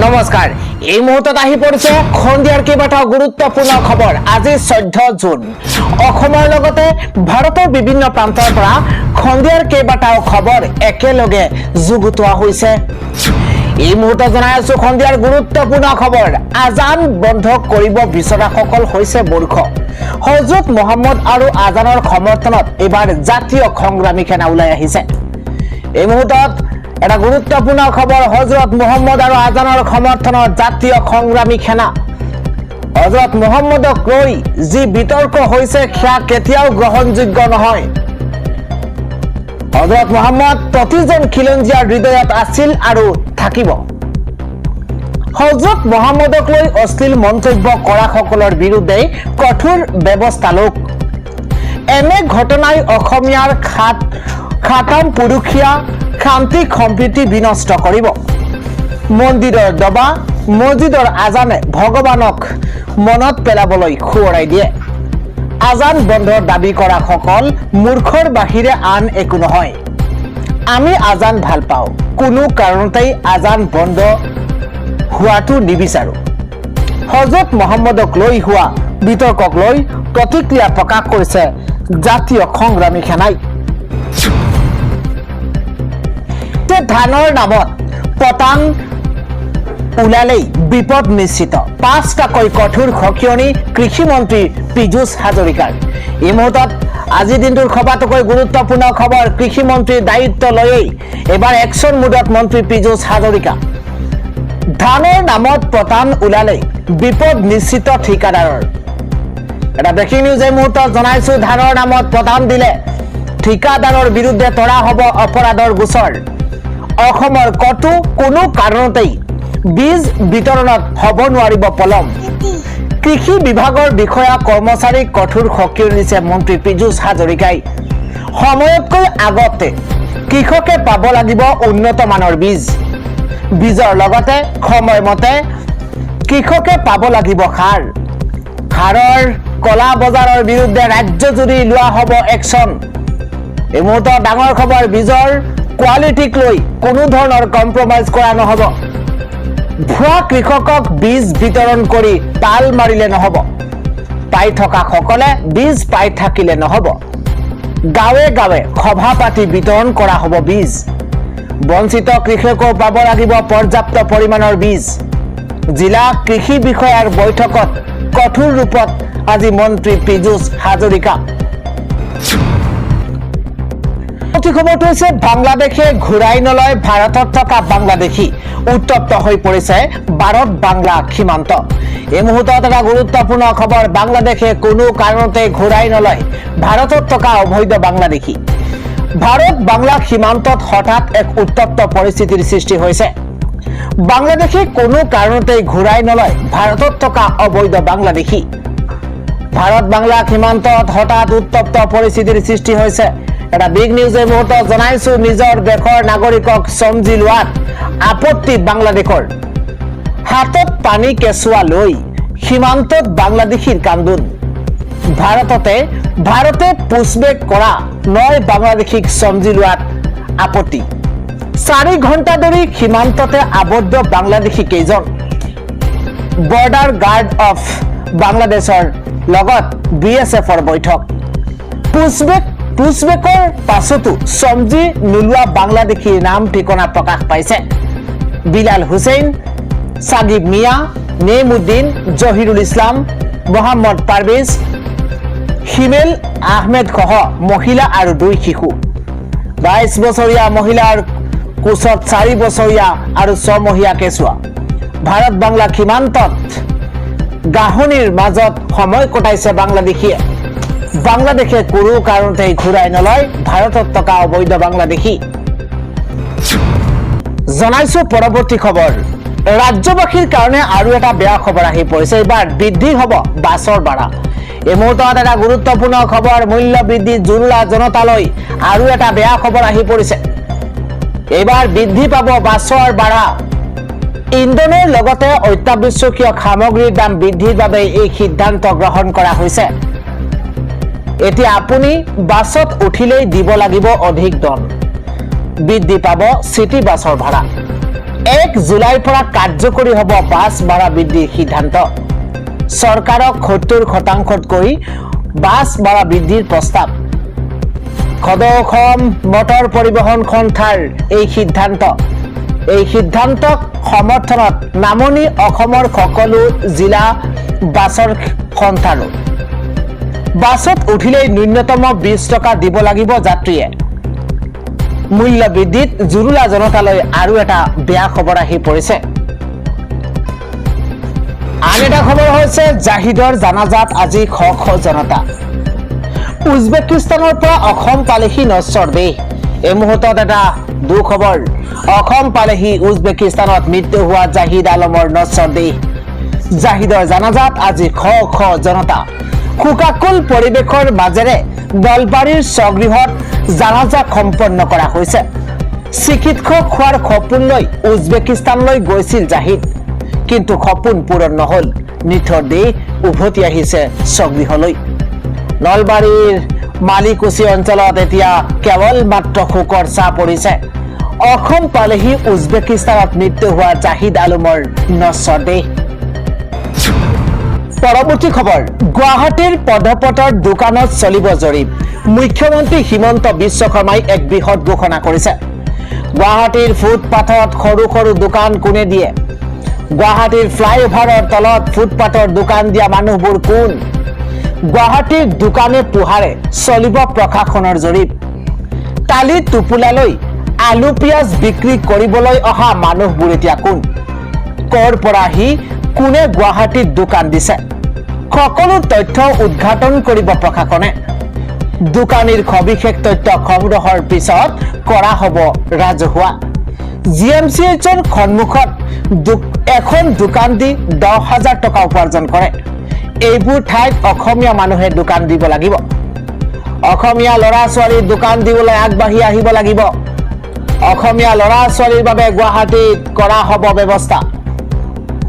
নমস্কাৰ এই মুহূৰ্তত আহি পৰিছে খন্দিয়াৰ কেইবাটাও গুৰুত্বপূৰ্ণ খবৰ। আজি 14 জুন অসমৰ লগতে ভাৰতৰ বিভিন্ন প্ৰান্তৰ পৰা খন্দিয়াৰ কেইবাটাও খবৰ একেলগে যুগুতোৱা হৈছে। এই মুহূৰ্তত জনাই আছো খন্দিয়াৰ গুৰুত্বপূৰ্ণ খবৰ। আজান বন্ধ কৰিব বিচৰাসকল হৈছে মূৰ্খ। হজৰত মহম্মদ আৰু আজানৰ সমৰ্থনত এবাৰ জাতীয় সংগ্ৰামী সেনা ওলাই আহিছে। এই মুহূৰ্তত এটা গুৰুত্বপূৰ্ণ খবৰ। হজৰত মহম্মদ আৰু আজানৰ সমৰ্থনত জাতীয় সংগ্ৰামী সেনা। হজৰত মহম্মদক লৈ যি বিতৰ্ক হৈছে সেয়া কেতিয়াও গ্ৰহণযোগ্য নহয়। হজৰত মহম্মদ প্ৰতিজন খিলঞ্জীয়াৰ হৃদয়ত আছিল আৰু থাকিব। হজৰত মহম্মদক লৈ অশ্লীল মন্তব্য কৰাসকলৰ বিৰুদ্ধে কঠোৰ ব্যৱস্থা লওক। এনে ঘটনাই অসমীয়াৰ খাতাম পুৰুষীয়া শান্তি সম্প্ৰীতি বিনষ্ট কৰিব। মন্দিৰৰ দবা মছজিদৰ আজানে ভগৱানক মনত পেলাবলৈ সোঁৱৰাই দিয়ে। আজান বন্ধৰ দাবী কৰা সকল মূৰ্খৰ বাহিৰে আন একো নহয়। আমি আজান ভাল পাওঁ, কোনো কাৰণতেই আজান বন্ধ হোৱাটো নিবিচাৰো। হজৰত মহম্মদক লৈ হোৱা বিতৰ্কক লৈ প্ৰতিক্ৰিয়া প্ৰকাশ কৰিছে জাতীয় সংগ্ৰামী সেনাই। ধানৰ নামত পতান ওলালেই বিপদ নিশ্চিত, 5টাকৈ কঠোৰ সকিয়নি কৃষিমন্ত্ৰী পীযুষ হাজৰিকাৰ। এই মুহূৰ্তত আজিৰ দিনটোৰ সবাতোকৈ গুৰুত্বপূৰ্ণ খবৰ। কৃষিমন্ত্ৰীৰ দায়িত্ব লৈয়েই এবাৰ একশ্যন মুডত মন্ত্ৰী পীযুষ হাজৰিকা। ধানৰ নামত পতান ওলালেই বিপদ নিশ্চিত ঠিকাদাৰৰ। এটা ব্ৰেকিং নিউজ এই মুহূৰ্তত জনাইছো। ধানৰ নামত পতান দিলে ঠিকাদাৰৰ বিৰুদ্ধে তৰা হ'ব অপৰাধৰ গোচৰ। অসমৰ কতো কোনো কাৰণতেই বীজ বিতৰণত হ'ব নোৱাৰিব পলম। কৃষি বিভাগৰ বিষয়া কৰ্মচাৰীক কঠোৰ সকিয়নি দিছে মন্ত্ৰী পীযুষ হাজৰিকাই। সময়তকৈ আগতে কৃষকে পাব লাগিব উন্নত মানৰ বীজ। বীজৰ লগতে সময়মতে কৃষকে পাব লাগিব সাৰ। সাৰৰ কলা বজাৰৰ বিৰুদ্ধে ৰাজ্যজুৰি লোৱা হ'ব একশ্যন। এই মুহূৰ্তত ডাঙৰ খবৰ। বীজৰ কোৱালিটিক লৈ কোনো ধৰণৰ কম্প্ৰমাইজ কৰা নহ'ব। ভুৱা কৃষকক বীজ বিতৰণ কৰি তাল মাৰিলে নহ'ব। পাই থকা সকলে বীজ পাই থাকিলে নহ'ব। গাঁৱে গাঁৱে সভা পাতি বিতৰণ কৰা হ'ব বীজ। বঞ্চিত কৃষকেও পাব লাগিব পৰ্যাপ্ত পৰিমাণৰ বীজ। জিলা কৃষি বিষয়াৰ বৈঠকত কঠোৰ ৰূপত আজি মন্ত্ৰী পীযুষ হাজৰিকা। খবৰটো হৈছে বাংলাদেশে ঘূৰাই নলয় ভাৰতত থকা বাংলাদেশী। উত্তপ্ত হৈ পৰিছে ভাৰত বাংলা সীমান্ত। এই মুহূৰ্তত এটা গুৰুত্বপূৰ্ণ খবৰ। বাংলাদেশে কোনো কাৰণতে ঘূৰাই নলয় ভাৰতত থকা অবৈধ বাংলাদেশী। ভাৰত বাংলা সীমান্তত হঠাৎ এক উত্তপ্ত পৰিস্থিতিৰ সৃষ্টি হৈছে। বাংলাদেশে কোনো কাৰণতে ঘূৰাই নলয় ভাৰতত থকা অবৈধ বাংলাদেশী। ভাৰত বাংলা সীমান্তত হঠাৎ উত্তপ্ত পৰিস্থিতিৰ সৃষ্টি হৈছে। এটা বিগ নিউজ এই মুহূৰ্তত জনাইছো। নিজৰ দেশৰ নাগৰিকক সমজি লোৱাত আপত্তি বাংলাদেশৰ। হাতত পানী কেঁচুৱা লৈ সীমান্তত বাংলাদেশীৰ কান্দোন। ভাৰতে পুছবেক কৰা 9 বাংলাদেশীক সমজি লোৱাত আপত্তি। 4 ঘণ্টা ধৰি সীমান্ততে আবদ্ধ বাংলাদেশী কেইজন। বৰ্ডাৰ গাৰ্ড অফ বাংলাদেশৰ লগত BSFৰ বৈঠক। পুছবেকৰ পাছতো সমজি নোলোৱা বাংলাদেশীৰ নাম ঠিকনা প্ৰকাশ পাইছে। বিলাল হুছেইন, সাগিব মিয়া, নেইমুদ্দিন, জহিৰুল ইছলাম, মোহাম্মদ পাৰভেজ, হিমেল আহমেদ সহ মহিলা আৰু 2 শিশু। 22 বছৰীয়া মহিলাৰ কোচত 4 বছৰীয়া আৰু 6 মহীয়া কেঁচুৱা। ভাৰত বাংলা সীমান্তত গাহনিৰ মাজত সময় কটাইছে বাংলাদেশীয়ে। বাংলাদেশে কোনো কাৰণতে ঘূৰাই নলয় ভাৰতত থকা অবৈধ বাংলাদেশী। জনাইছো পৰৱৰ্তী খবৰ। ৰাজ্যবাসীৰ কাৰণে আৰু এটা বেয়া খবৰ আহি পৰিছে। এইবাৰ বৃদ্ধি হ'ব বাছৰ ভাড়া। এই মুহূৰ্তত এটা গুৰুত্বপূৰ্ণ খবৰ। মূল্য বৃদ্ধি জুৰুলা জনতালৈ আৰু এটা বেয়া খবৰ আহি পৰিছে। এইবাৰ বৃদ্ধি পাব বাছৰ ভাড়া। ইন্ধনৰ লগতে অত্যাৱশ্যকীয় সামগ্ৰীৰ দাম বৃদ্ধিৰ বাবে এই সিদ্ধান্ত গ্ৰহণ কৰা হৈছে। এতিয়া আপুনি বাছত উঠিলেই দিব লাগিব অধিক ধন। বৃদ্ধি পাব চিটি বাছৰ ভাড়া। 1 জুলাইৰ পৰা কাৰ্যকৰী হ'ব বাছ ভাড়া বৃদ্ধিৰ সিদ্ধান্ত চৰকাৰক 70%তকৈ বাছ ভাড়া বৃদ্ধিৰ প্ৰস্তাৱ সদৌ অসম মটৰ পৰিবহণ সন্থাৰ এই সিদ্ধান্তক সমৰ্থনত নামনি অসমৰ সকলো জিলা বাছৰ সন্থাৰো বাছত উঠিলেই ন্যূনতম 20 টকা দিব লাগিব যাত্ৰীয়ে মূল্য বৃদ্ধিত জুৰুলা জনতালৈ আৰু এটা বেয়া খবৰ আহি পৰিছে আন এটা খবৰ হৈছে জাহিদৰ জানাজাত আজি খ জনতা উজবেকিস্তানৰ পৰা অসম পালেহি নশ্বৰ দেহ এই মুহূৰ্তত এটা দুখবৰ অসম পালেহি উজবেকিস্তানত মৃত্যু হোৱা জাহিদ আলমৰ নশ্বৰ দেহ জাহিদৰ জানাজাত আজি খ জনতা শোকাকুল পৰিৱেশৰ মাজেৰে নলবাৰীৰ স্বগৃহত জানাজা সম্পন্ন কৰা হৈছে চিকিৎসক হোৱাৰ সপোন লৈ উজবেকিস্তানলৈ গৈছিল জাহিদ কিন্তু সপোন পূৰণ নহল নিথৰ দেহ উভতি আহিছে স্বগৃহলৈ নলবাৰীৰ মালিকুচি অঞ্চলত এতিয়া কেৱল মাত্ৰ শোকৰ ছাঁ পৰিছে অসম পালেহি উজবেকিস্তানত মৃত্যু হোৱা জাহিদ আলমৰ নশ্বৰ দেহ পৰৱৰ্তী খবৰ গুৱাহাটীৰ পদপথৰ দোকানত চলিব জৰীপ মুখ্যমন্ত্ৰী হিমন্ত বিশ্ব শৰ্মাই এক বৃহৎ ঘোষণা কৰিছে গুৱাহাটীৰ ফুটপাথত সৰু দোকান কোনে দিয়ে গুৱাহাটীৰ ফ্লাইঅভাৰৰ তলত ফুটপাথৰ দোকান দিয়া মানুহবোৰ কোন গুৱাহাটীৰ দোকানে পোহাৰে চলিব প্ৰশাসনৰ জৰীপ টালি টোপোলালৈ আলু পিয়াজ বিক্ৰী কৰিবলৈ অহা মানুহবোৰ এতিয়া কোন কৰ পৰা আহি কোনে গুৱাহাটীত দোকান দিছে সকলো তথ্য উদ্ঘাটন কৰিব প্ৰশাসনে দোকানীৰ সবিশেষ তথ্য সংগ্ৰহৰ পিছত কৰা হ'ব ৰাজহুৱা জিএমচিএইচৰ সন্মুখত এখন দোকান দি 10,000 টকা উপাৰ্জন কৰে এইবোৰ ঠাইত অসমীয়া মানুহে দোকান দিব লাগিব অসমীয়া ল'ৰা ছোৱালীৰ দোকান দিবলৈ আগবাঢ়ি আহিব লাগিব অসমীয়া ল'ৰা ছোৱালীৰ বাবে গুৱাহাটীত কৰা হ'ব ব্যৱস্থা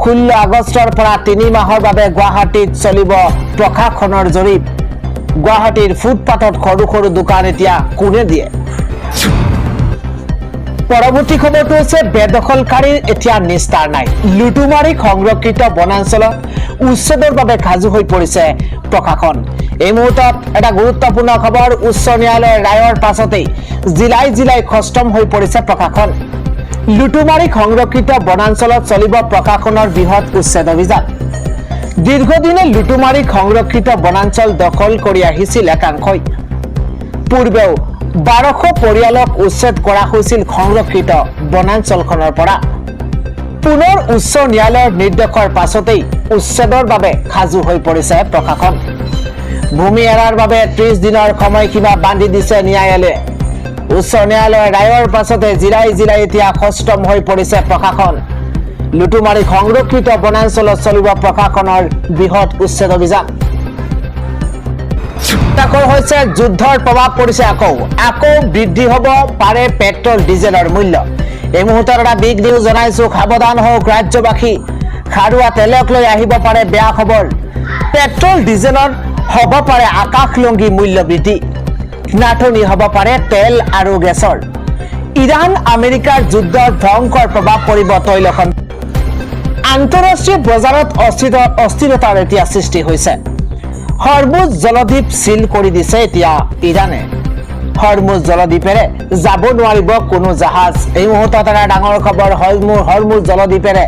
16 আগষ্টৰ পৰা 3 মাহৰ বাবে গুৱাহাটীত চলিব প্ৰশাসনৰ জৰীপ গুৱাহাটীৰ ফুটপাথত সৰু দোকান এতিয়া কোনে দিয়ে পৰৱৰ্তী খবৰটো হৈছে বেদখলকাৰীৰ এতিয়া নিস্তাৰ নাই লুটুমাৰী সংৰক্ষিত বনাঞ্চলত উচ্ছেদৰ বাবে সাজু হৈ পৰিছে প্ৰশাসন এই মুহূৰ্তত এটা গুৰুত্বপূৰ্ণ খবৰ উচ্চ ন্যায়ালয়ৰ ৰায়ৰ পাছতেই জিলাই খষ্টম হৈ পৰিছে প্ৰশাসন লুটুমাৰী সংৰক্ষিত বনাঞ্চলত চলিব প্ৰশাসনৰ বৃহৎ উচ্ছেদ অভিযান দীৰ্ঘদিনে লুটুমাৰী সংৰক্ষিত বনাঞ্চল দখল কৰি আহিছিল একাংশই পূৰ্বেও 1200 পৰিয়ালক উচ্ছেদ কৰা হৈছিল সংৰক্ষিত বনাঞ্চলখনৰ পৰা পুনৰ উচ্চ ন্যায়ালয়ৰ নিৰ্দেশৰ পাছতেই উচ্ছেদৰ বাবে সাজু হৈ পৰিছে প্ৰশাসন ভূমি এৰাৰ বাবে 30 দিনৰ সময়সীমা বান্ধি দিছে ন্যায়ালয়ে উচ্চ ন্যায়ালয়ৰ ৰায়ৰ পাছতে জিলাই এতিয়া খষ্টম হৈ পৰিছে প্ৰশাসন লুটুমাৰী সংৰক্ষিত বনাঞ্চলত চলিব প্ৰশাসনৰ বৃহৎ উচ্ছেদ অভিযান তাকৰ হৈছে যুদ্ধৰ প্ৰভাৱ পৰিছে আকৌ বৃদ্ধি হ'ব পাৰে পেট্ৰল ডিজেলৰ মূল্য এই মুহূৰ্তত এটা বিগ নিউজ জনাইছো সাৱধান হওক ৰাজ্যবাসী খাৰুৱা তেলক লৈ আহিব পাৰে বেয়া খবৰ পেট্ৰল ডিজেলৰ হ'ব পাৰে আকাশলংঘী মূল্য বৃদ্ধি নাটনি হ'ব পাৰে তেল আৰু গেছৰ ইৰাণ আমেৰিকাৰ যুদ্ধৰ ভয়ংকৰ প্ৰভাৱ পৰিব তৈলখন আন্তঃৰাষ্ট্ৰীয় বজাৰত অস্থিৰতাৰ এতিয়া সৃষ্টি হৈছে হৰমুজ জলদ্বীপ সিল কৰি দিছে এতিয়া ইৰাণে হৰমুজ জলদ্বীপেৰে যাব নোৱাৰিব কোনো জাহাজ এই মুহূৰ্তত এটা ডাঙৰ খবৰ হৰমুজ জলদ্বীপেৰে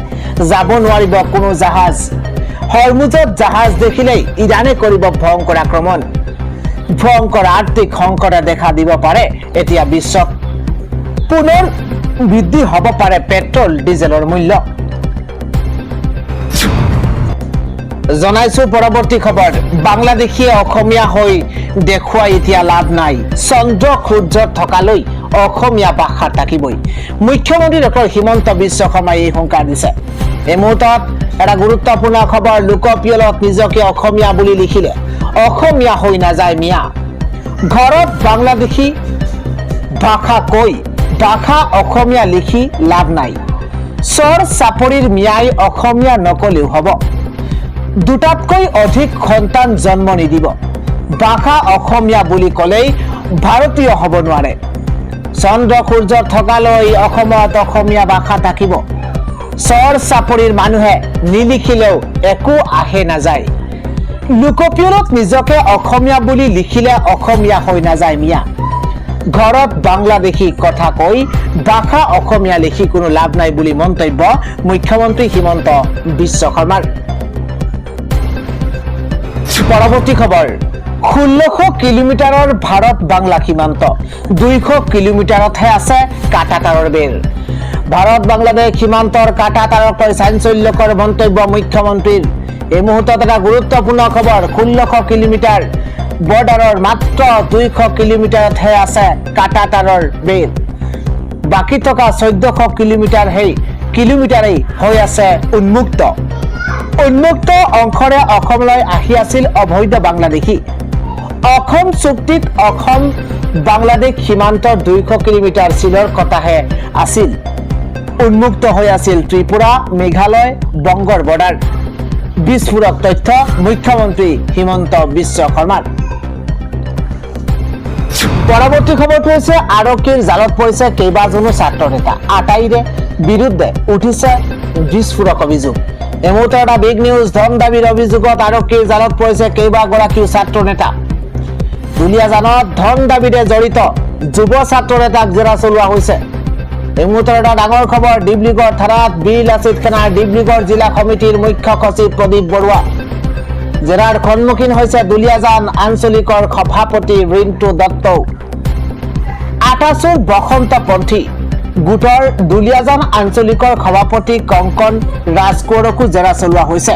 যাব নোৱাৰিব কোনো জাহাজ হৰমুজত জাহাজ দেখিলেই ইৰাণে কৰিব ভয়ংকৰ আক্ৰমণ ভয়ংকৰ আৰ্থিক সংকটে দেখা দিব পাৰে এতিয়া বিশ্বক পুনৰ বৃদ্ধি হ'ব পাৰে পেট্ৰল ডিজেলৰ মূল্য জনাইছো পৰৱৰ্তী খবৰ বাংলাদেশীয়ে অসমীয়া হৈ দেখুৱাই এতিয়া লাভ নাই চন্দ্ৰ সূৰ্য থকালৈ অসমীয়া ভাষা থাকিবই মুখ্যমন্ত্ৰী ডক্টৰ হিমন্ত বিশ্ব শৰ্মাই এই সংকাৰ দিছে এই মুহূৰ্তত এটা গুৰুত্বপূৰ্ণ খবৰ লোকপিয়লত নিজকে অসমীয়া বুলি লিখিলে অসমীয়া হৈ নাযায় মিয়া ঘৰত বাংলাদেশী ভাষা কৈ ভাষা অসমীয়া লিখি লাভ নাই চৰ চাপৰিৰ মিয়াই অসমীয়া নকলেও হ'ব দুটাতকৈ অধিক সন্তান জন্ম নিদিব ভাষা অসমীয়া বুলি ক'লেই ভাৰতীয় হ'ব নোৱাৰে চন্দ্ৰ সূৰ্য থকালৈ অসমত অসমীয়া ভাষা থাকিব চৰ চাপৰিৰ মানুহে নিলিখিলেও একো আহে নাযায় লোকপিয়লত নিজকে অসমীয়া বুলি লিখিলে অসমীয়া হৈ নাযায় মিয়া ঘৰত বাংলাদেশী কথা কৈ ভাষা অসমীয়া লিখি কোনো লাভ নাই বুলি মন্তব্য মুখ্যমন্ত্ৰী হিমন্ত বিশ্ব শৰ্মাৰ পৰৱৰ্তী খবৰ 1600 কিলোমিটাৰৰ ভাৰত বাংলা সীমান্ত 200 কিলোমিটাৰতহে আছে কাটাতাৰৰ বেৰ ভাৰত বাংলাদেশ সীমান্তৰ কাটাতাৰক লৈ চাঞ্চল্যকৰ মন্তব্য মুখ্যমন্ত্ৰীৰ এই মুহূৰ্তত এটা গুৰুত্বপূৰ্ণ খবৰ 1600 কিলোমিটাৰ বৰ্ডাৰৰ মাত্ৰ 200 কিলোমিটাৰতহে আছে কাটাতাৰৰ বেৰ বাকি থকা 1400 কিলোমিটাৰেই হৈ আছে উন্মুক্ত অংশৰে অসমলৈ আহি আছিল অবৈধ বাংলাদেশী অসম চুক্তিত অসম বাংলাদেশ সীমান্তৰ 200 কিলোমিটাৰ চিলৰ কথাহে আছিল উন্মুক্ত হৈ আছিল ত্ৰিপুৰা মেঘালয় বংগৰ বৰ্ডাৰ বিস্ফোৰক তথ্য মুখ্যমন্ত্ৰী হিমন্ত বিশ্ব শৰ্মাৰ পৰৱৰ্তী খবৰটো হৈছে আৰক্ষীৰ জালত পৰিছে কেইবাজনো ছাত্ৰ নেতা আটাইৰে বিৰুদ্ধে উঠিছে বিস্ফোৰক অভিযোগ এই মুহূৰ্তত এটা বিগ নিউজ ধন দাবীৰ অভিযোগত আৰক্ষীৰ জালত পৰিছে কেইবাগৰাকীও ছাত্ৰ নেতা দুলীয়াজানত ধন দাবীৰে জড়িত যুৱ ছাত্ৰ নেতাক জেৰা চলোৱা হৈছে এই মুহূৰ্তত এটা ডাঙৰ খবৰ ডিব্ৰুগড় থানাত বীৰ লাচিত খানাৰ ডিব্ৰুগড় জিলা সমিতিৰ মুখ্য সচিব প্ৰদীপ বৰুৱা জেৰাৰ সন্মুখীন হৈছে দুলীয়াজান আঞ্চলিকৰ সভাপতি ৰিণ্টু দত্ত আটাচুৰ বসন্তপন্থী গোটৰ দুলীয়াজান আঞ্চলিকৰ সভাপতি কংকন ৰাজকোঁৱৰকো জেৰা চলোৱা হৈছে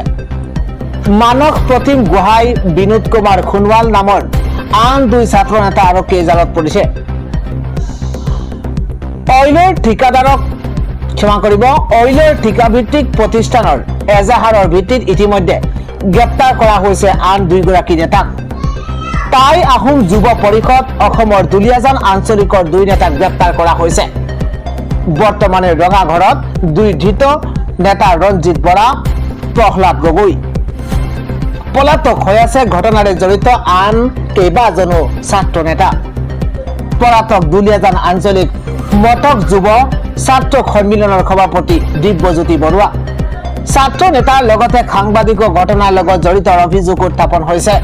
মানস প্ৰতিম গোহাঁই বিনোদ কুমাৰ সোণোৱাল নামৰ আন 2 ছাত্ৰ নেতা আৰক্ষীৰ জালত পৰিছে অইলৰ ঠিকাভিত্তিক প্ৰতিষ্ঠানৰ এজাহাৰৰ ভিত্তিত ইতিমধ্যে গ্ৰেপ্তাৰ কৰা হৈছে আন 2 গৰাকী নেতাক টাই আহোম যুৱ পৰিষদ অসমৰ দুলীয়াজান আঞ্চলিকৰ 2 নেতাক গ্ৰেপ্তাৰ কৰা হৈছে বৰ্তমানে ৰঙাঘৰত 2 ধৃত নেতা ৰঞ্জিত বৰা প্ৰহ্লাদ গগৈ পলাতক হৈ আছে ঘটনাৰে জড়িত আন কেইবাজনো ছাত্ৰ নেতা পলাতক দুলীয়াজান আঞ্চলিক মটক যুৱ ছাত্ৰ সন্মিলনৰ সভাপতি দিব্যজ্যোতি বৰুৱা ছাত্ৰ নেতাৰ লগতে সাংবাদিকৰ ঘটনাৰ লগত জড়িত অভিযোগ উত্থাপন হৈছে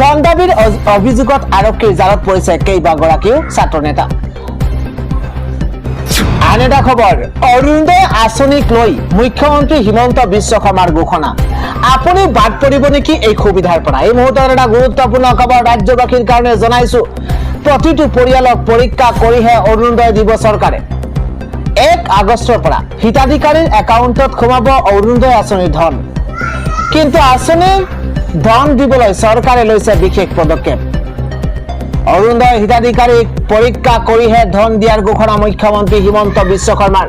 ধন দাবীৰ অভিযোগত আৰক্ষীৰ জালত পৰিছে কেইবাগৰাকীও ছাত্ৰ নেতা আন এটা খবৰ অৰুণোদয় আঁচনিক লৈ মুখ্যমন্ত্ৰী হিমন্ত বিশ্ব শৰ্মাৰ ঘোষণা আপুনি বাদ পৰিব নেকি এই সুবিধাৰ পৰা এই মুহূৰ্তত এটা গুৰুত্বপূৰ্ণ খবৰ ৰাজ্যবাসীৰ কাৰণে জনাইছো প্ৰতিটো পৰিয়ালক পৰীক্ষা কৰিহে অৰুণোদয় দিব চৰকাৰে 1 আগষ্টৰ পৰা হিতাধিকাৰীৰ একাউণ্টত সোমাব অৰুণোদয় আঁচনিৰ ধন কিন্তু আঁচনিৰ ধন দিবলৈ চৰকাৰে লৈছে বিশেষ পদক্ষেপ অৰুণোদয় হিতাধিকাৰীক পৰীক্ষা কৰিহে ধন দিয়াৰ ঘোষণা মুখ্যমন্ত্ৰী হিমন্ত বিশ্ব শৰ্মাৰ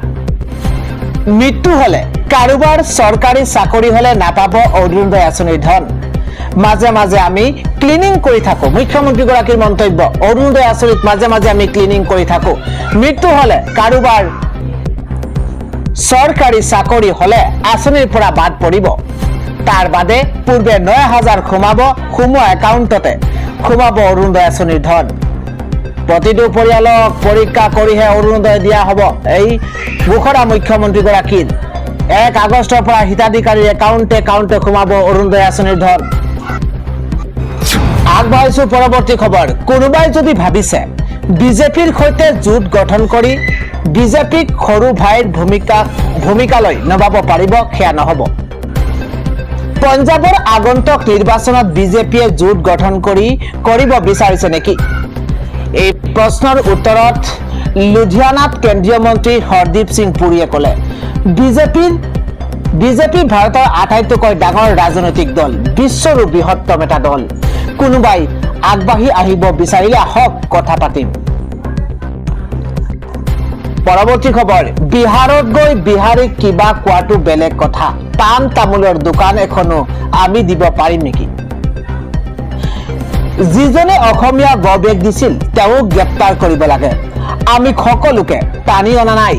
মৃত্যু হলে কাৰোবাৰ চৰকাৰী চাকৰি হলে নাপাব অৰুণোদয় আঁচনিৰ ধন মাজে মাজে আমি ক্লিনিং কৰি থাকো মুখ্যমন্ত্ৰীগৰাকীৰ মন্তব্য অৰুণোদয় আঁচনিত মাজে মাজে আমি ক্লিনিং কৰি থাকো মৃত্যু হলে কাৰোবাৰ চৰকাৰী চাকৰি হলে আঁচনিৰ পৰা বাদ পৰিব তাৰ বাদে পূৰ্বে 9000 সোমোৱা একাউণ্টতে সোমাব অৰুণোদয় আঁচনিৰ ধন প্ৰতিটো পৰিয়ালক পৰীক্ষা কৰিহে অৰুণোদয় দিয়া হ'ব এই ঘোষণা মুখ্যমন্ত্ৰীগৰাকীৰ 1 আগষ্টৰ পৰা হিতাধিকাৰীৰ একাউণ্টে সোমাব অৰুণোদয় আঁচনিৰ ধন আগবাঢ়িছো পৰৱৰ্তী খবৰ কোনোবাই যদি ভাবিছে বিজেপিৰ সৈতে জোট গঠন কৰি বিজেপিক সৰু ভাইৰ ভূমিকালৈ নবাব পাৰিব সেয়া নহব পঞ্জাবৰ আগন্তুক নিৰ্বাচনত বিজেপিয়ে জোট গঠন কৰিব বিচাৰিছে নেকি এই প্ৰশ্নৰ উত্তৰত লুধিয়ানাত কেন্দ্ৰীয় মন্ত্ৰী হৰদীপ সিং পুৰীয়ে ক'লে বিজেপি ভাৰতৰ আটাইতকৈ ডাঙৰ ৰাজনৈতিক দল বিশ্বৰো বৃহত্তম এটা দল কোনোবাই আগবাঢ়ি আহিব বিচাৰিলে আহক কথা পাতিম পৰৱৰ্তী খবৰ বিহাৰত গৈ বিহাৰীক কিবা কোৱাটো বেলেগ কথা পান তামোলৰ দোকান এখনো আমি দিব পাৰিম নেকি যিজনে অসমীয়া গবেগ দিছিল তেওঁক গ্ৰেপ্তাৰ কৰিব লাগে আমি সকলোকে টানি অনা নাই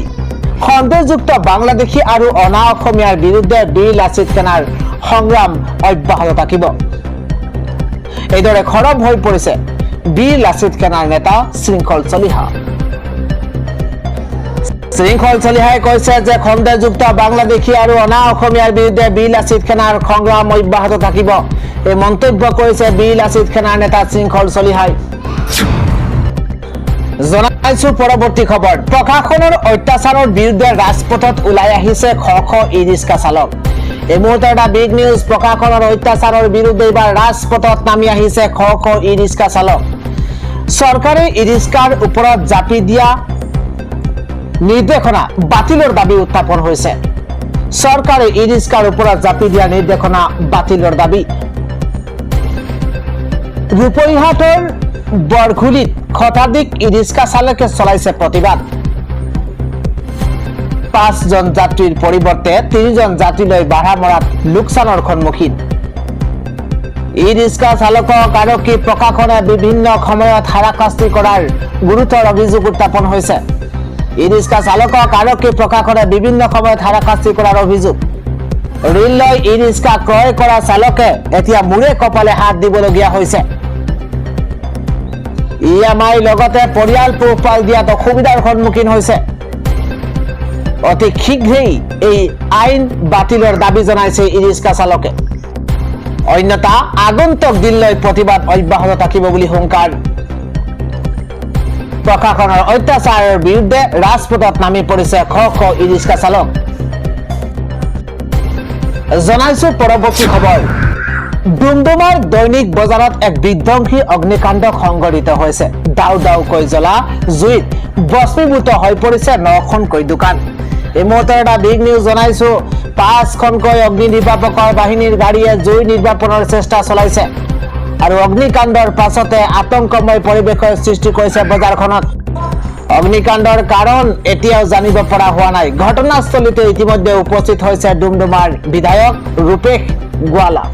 সন্দেহযুক্ত বাংলাদেশী আৰু অনা অসমীয়াৰ বিৰুদ্ধে বীৰ লাচিত খানাৰ সংগ্ৰাম অব্যাহত থাকিব এইদৰে খৰব হৈ পৰিছে বীৰ লাচিত খানাৰ নেতা শৃংখল চলিহা শৃংখল চলিহাই কৈছে যে খণ্ডযুক্ত বাংলাদেশী আৰু অনা অসমীয়াৰ বিৰুদ্ধে বীৰ লাচিত সেনাৰ সংগ্ৰাম অব্যাহত থাকিব। এই মন্তব্য কৰিছে বীৰ লাচিত সেনাৰ নেতা শৃংখল চলিহাই। জনাইছো পৰৱৰ্তী খবৰ। প্ৰশাসনৰ অত্যাচাৰৰ বিৰুদ্ধে ৰাজপথত ওলাই আহিছে শ শ ই ৰিক্সা চালক। এই মুহূৰ্তৰ এটা বিগ নিউজ। প্ৰশাসনৰ অত্যাচাৰৰ বিৰুদ্ধে এইবাৰ ৰাজপথত নামি আহিছে শ শ ই ৰিক্সা চালক। চৰকাৰে ই ৰিক্সাৰ ওপৰত জাপি দিয়া নিৰ্দেশনা বাতিলৰ দাবী উত্থাপন হৈছে। চৰকাৰে ই ৰিক্সাৰ ওপৰত জাপি দিয়া নিৰ্দেশনা বাতিলৰ দাবী। ৰূপৈহাটৰ বৰঘুলিত শতাধিক ই ৰিক্সা চালকে চলাইছে প্ৰতিবাদ। 5জন যাত্ৰীৰ পৰিৱৰ্তে 3জন যাত্ৰীলৈ ভাড়া মৰাত লোকচানৰ সন্মুখীন। ই ৰিক্সা চালকক আৰক্ষী প্ৰশাসনে বিভিন্ন সময়ত হাৰাশাস্তি কৰাৰ গুৰুতৰ অভিযোগ উত্থাপন হৈছে। ই ৰিক্সা চালকক আৰক্ষী প্ৰশাসনে বিভিন্ন সময়ত হাৰাশাস্তি কৰাৰ অভিযোগ। ঋণ লৈ ই ৰিক্সা ক্ৰয় কৰা চালকে এতিয়া মূৰে কপালে হাত দিবলগীয়া হৈছে। EMI লগতে পৰিয়াল পোহপাল দিয়াত অসুবিধাৰ সন্মুখীন হৈছে। অতি শীঘ্ৰেই এই আইন বাতিলৰ দাবী জনাইছে ই ৰিক্সা চালকে। অন্যথা আগন্তুক দিনলৈ প্ৰতিবাদ অব্যাহত থাকিব বুলি হুংকাৰ। প্ৰশাসনৰ অত্যাচাৰৰ বিৰুদ্ধে ৰাজপথত নামি পৰিছে শ শ ই ৰিক্সা চালক। জনাইছো পৰৱৰ্তী খবৰ। ডুমডুমাৰ দৈনিক বজাৰত এক বিধ্বংসী অগ্নিকাণ্ড সংঘটিত হৈছে। দাউ দাউকৈ জ্বলা জুইত ভস্মীভূত হৈ পৰিছে 9খনকৈ দোকান। এই মুহূৰ্তৰ এটা বিগ নিউজ জনাইছো। 5খনকৈ অগ্নি নিৰ্বাপকৰ বাহিনীৰ গাড়ীয়ে জুই নিৰ্বাপনৰ চেষ্টা চলাইছে আৰু অগ্নিকাণ্ডৰ পাছতে আতংকময় পৰিৱেশৰ সৃষ্টি কৰিছে বজাৰখনত। অগ্নিকাণ্ডৰ কাৰণ এতিয়াও জানিব পৰা হোৱা নাই। ঘটনাস্থলীতে ইতিমধ্যে উপস্থিত হৈছে ডুমডুমাৰ বিধায়ক ৰূপেশ গোৱালা।